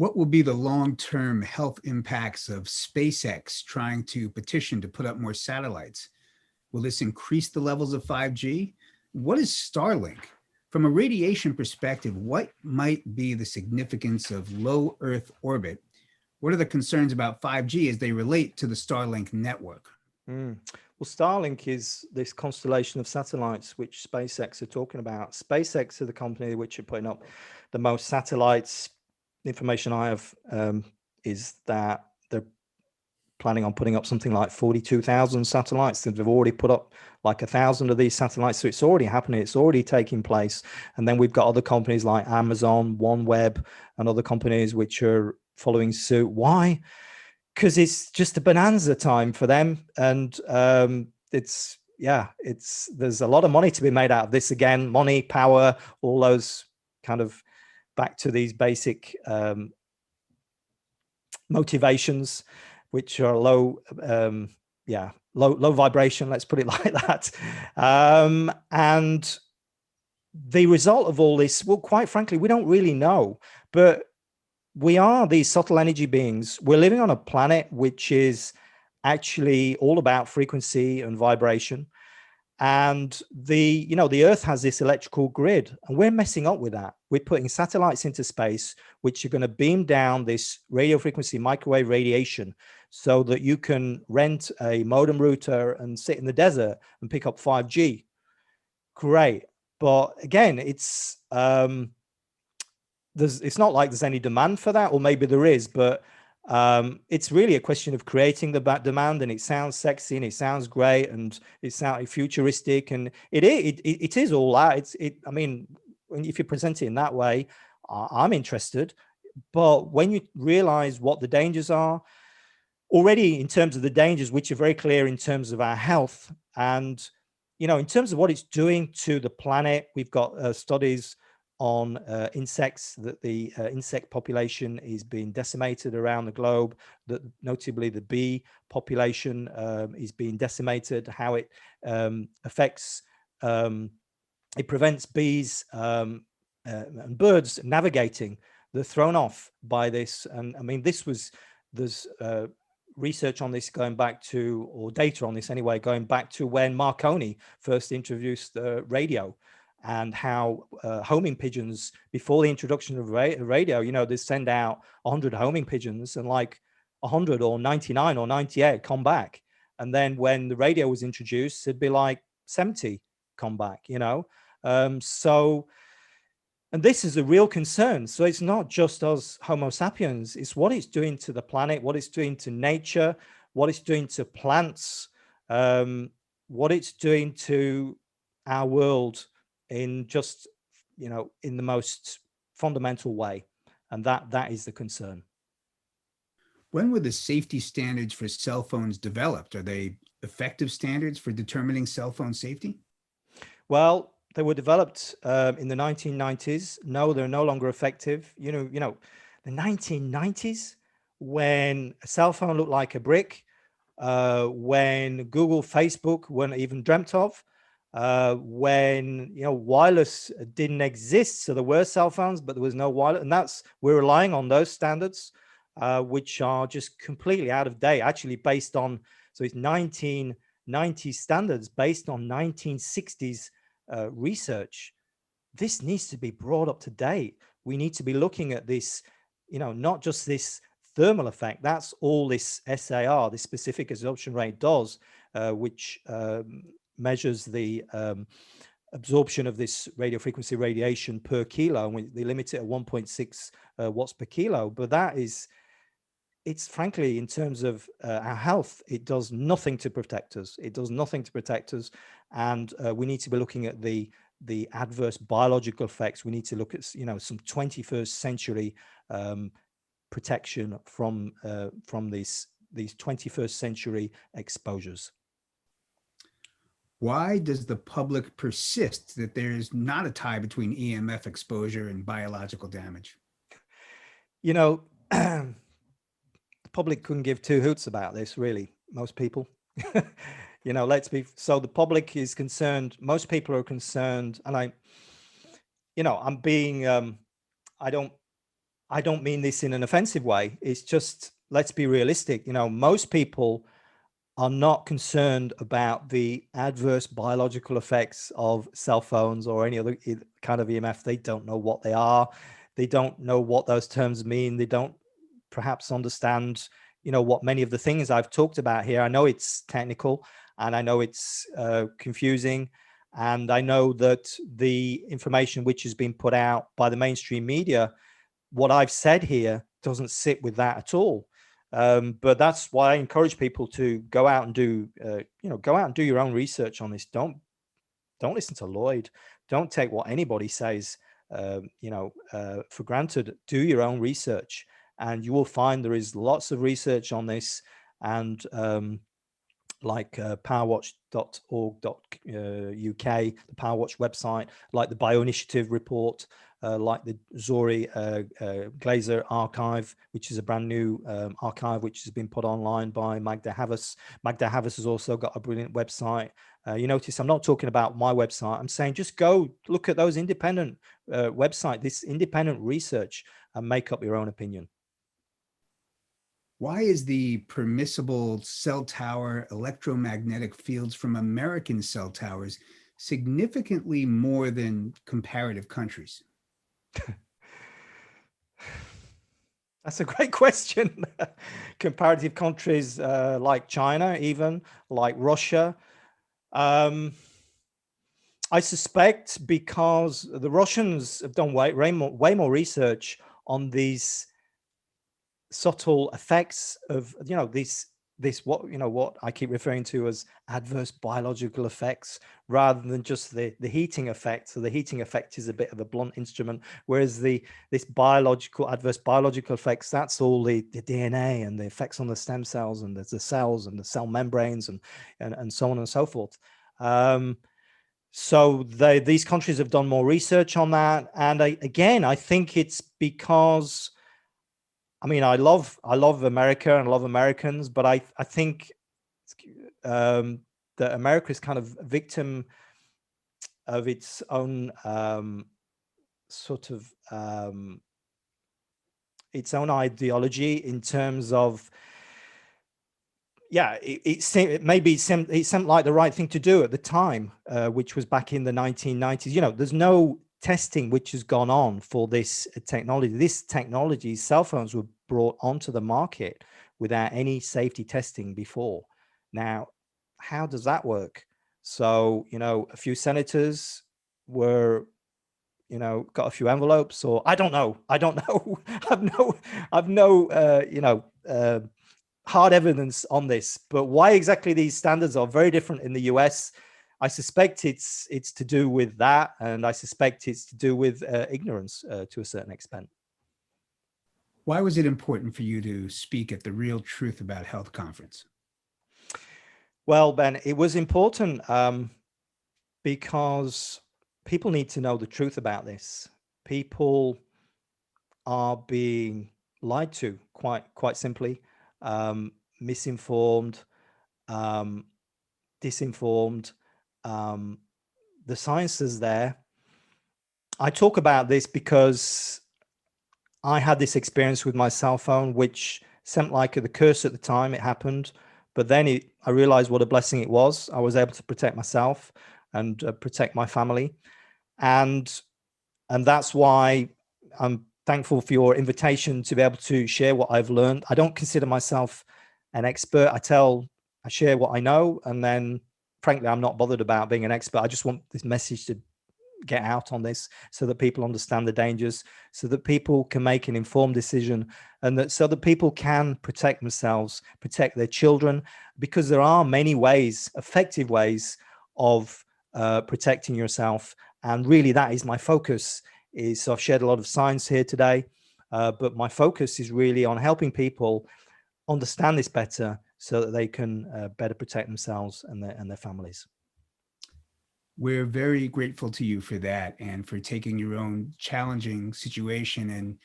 What will be the long-term health impacts of SpaceX trying to petition to put up more satellites? Will this increase the levels of 5G? What is Starlink? From a radiation perspective, what might be the significance of low Earth orbit? What are the concerns about 5G as they relate to the Starlink network? Well, Starlink is this constellation of satellites which SpaceX are talking about. SpaceX are the company which are putting up the most satellites. The information I have is that they're planning on putting up something like 42,000 satellites. They've already put up like 1,000 of these satellites. So it's already happening. It's already taking place. And then we've got other companies like Amazon, OneWeb, and other companies which are following suit. Why? Because it's just a bonanza time for them. And there's a lot of money to be made out of this. Again, money, power, all those kind of back to these basic motivations, which are low vibration, let's put it like that. And the result of all this, well, quite frankly, we don't really know, but we are these subtle energy beings. We're living on a planet which is actually all about frequency and vibration. And the Earth has this electrical grid, and we're messing up with that. We're putting satellites into space, which are going to beam down this radio frequency, microwave radiation, so that you can rent a modem router and sit in the desert and pick up 5G. Great. But again, it's not like there's any demand for that, or maybe there is, but it's really a question of creating the demand. And it sounds sexy and it sounds great and it sounds futuristic, and it is all that. I mean, if you present it in that way, I'm interested. But when you realize what the dangers are already, in terms of the dangers, which are very clear in terms of our health, and in terms of what it's doing to the planet, we've got studies on insects, that the insect population is being decimated around the globe, that notably the bee population is being decimated, how it affects, it prevents bees and birds navigating. They're thrown off by this. And I mean, there's research on this going back to, or data on this anyway, going back to when Marconi first introduced the radio, and how homing pigeons, before the introduction of radio, they send out 100 homing pigeons, and like 100 or 99 or 98 come back. And then when the radio was introduced, it'd be like 70 come back, and this is a real concern. So it's not just us Homo sapiens, it's what it's doing to the planet, what it's doing to nature, what it's doing to plants, what it's doing to our world in just, in the most fundamental way. And that is the concern. When were the safety standards for cell phones developed? Are they effective standards for determining cell phone safety? Well, they were developed in the 1990s. No, they're no longer effective. The 1990s, when a cell phone looked like a brick, when Google, Facebook weren't even dreamt of, when wireless didn't exist. So there were cell phones, but there was no wireless, and we're relying on those standards, which are just completely out of date. Actually, based on, so it's 1990 standards based on 1960s research. This needs to be brought up to date. We need to be looking at this, not just this thermal effect. That's all this SAR, this specific absorption rate, does, which measures the absorption of this radio frequency radiation per kilo, and they limit it at 1.6 watts per kilo. But it's frankly, in terms of our health, it does nothing to protect us. It does nothing to protect us. And we need to be looking at the adverse biological effects. We need to look at, some 21st century protection from these 21st century exposures. Why does the public persist that there is not a tie between EMF exposure and biological damage? The public couldn't give two hoots about this, really. Most people, so the public is concerned. Most people are concerned, and I'm being, I don't mean this in an offensive way. It's just, let's be realistic. You know, most people are not concerned about the adverse biological effects of cell phones or any other kind of EMF. They don't know what they are. They don't know what those terms mean. They don't perhaps understand, you know, what many of the things I've talked about here. I know it's technical and I know it's confusing. And I know that the information which has been put out by the mainstream media, what I've said here doesn't sit with that at all. But that's why I encourage people to go out and do, go out and do your own research on this. Don't listen to Lloyd. Don't take what anybody says, for granted. Do your own research, and you will find there is lots of research on this. And like powerwatch.org.uk, the Powerwatch website, like the Bioinitiative report, like the Zori Glaser archive, which is a brand new archive which has been put online by Magda Havas. Magda Havas has also got a brilliant website. You notice I'm not talking about my website. I'm saying just go look at those independent website, this independent research, and make up your own opinion. Why is the permissible cell tower electromagnetic fields from American cell towers significantly more than comparative countries? That's a great question. Comparative countries like China, even like Russia. I suspect because the Russians have done way more research on these subtle effects of, this what I keep referring to as adverse biological effects, rather than just the heating effect. So the heating effect is a bit of a blunt instrument, whereas this adverse biological effects, that's all the DNA and the effects on the stem cells and the cells and the cell membranes and so on and so forth. So these countries have done more research on that, and I think it's because, I mean, I love America and I love Americans, but I think that America is kind of a victim of its own its own ideology in terms of, it seemed like the right thing to do at the time, which was back in the 1990s. You know, there's no testing which has gone on for this technology. This technology, cell phones, were brought onto the market without any safety testing before. Now, how does that work? So, a few senators were, got a few envelopes, or I don't know. I've no hard evidence on this, but why exactly these standards are very different in the US, I suspect it's to do with that, and I suspect it's to do with ignorance to a certain extent. Why was it important for you to speak at the Real Truth About Health conference? Well, Ben, it was important because people need to know the truth about this. People are being lied to, quite simply, misinformed, disinformed. The science is there. I talk about this because I had this experience with my cell phone, which seemed like the curse at the time it happened. But then I realized what a blessing it was. I was able to protect myself and protect my family. And that's why I'm thankful for your invitation to be able to share what I've learned. I don't consider myself an expert. I share what I know. And then, frankly, I'm not bothered about being an expert. I just want this message to get out on this so that people understand the dangers, so that people can make an informed decision, and so that people can protect themselves, protect their children, because there are many ways, effective ways of protecting yourself. And really, that is my focus. So I've shared a lot of science here today, but my focus is really on helping people understand this better so that they can better protect themselves and their families. We're very grateful to you for that, and for taking your own challenging situation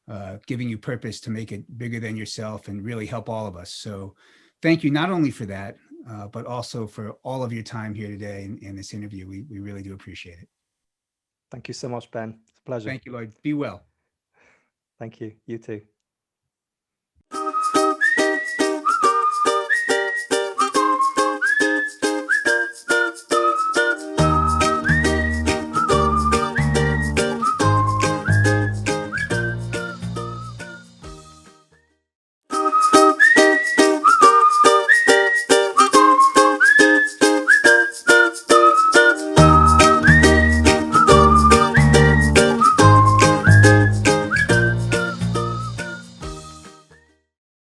and giving you purpose to make it bigger than yourself and really help all of us. So thank you not only for that, but also for all of your time here today in this interview. We really do appreciate it. Thank you so much, Ben. It's a pleasure. Thank you, Lloyd. Be well. Thank you. You too.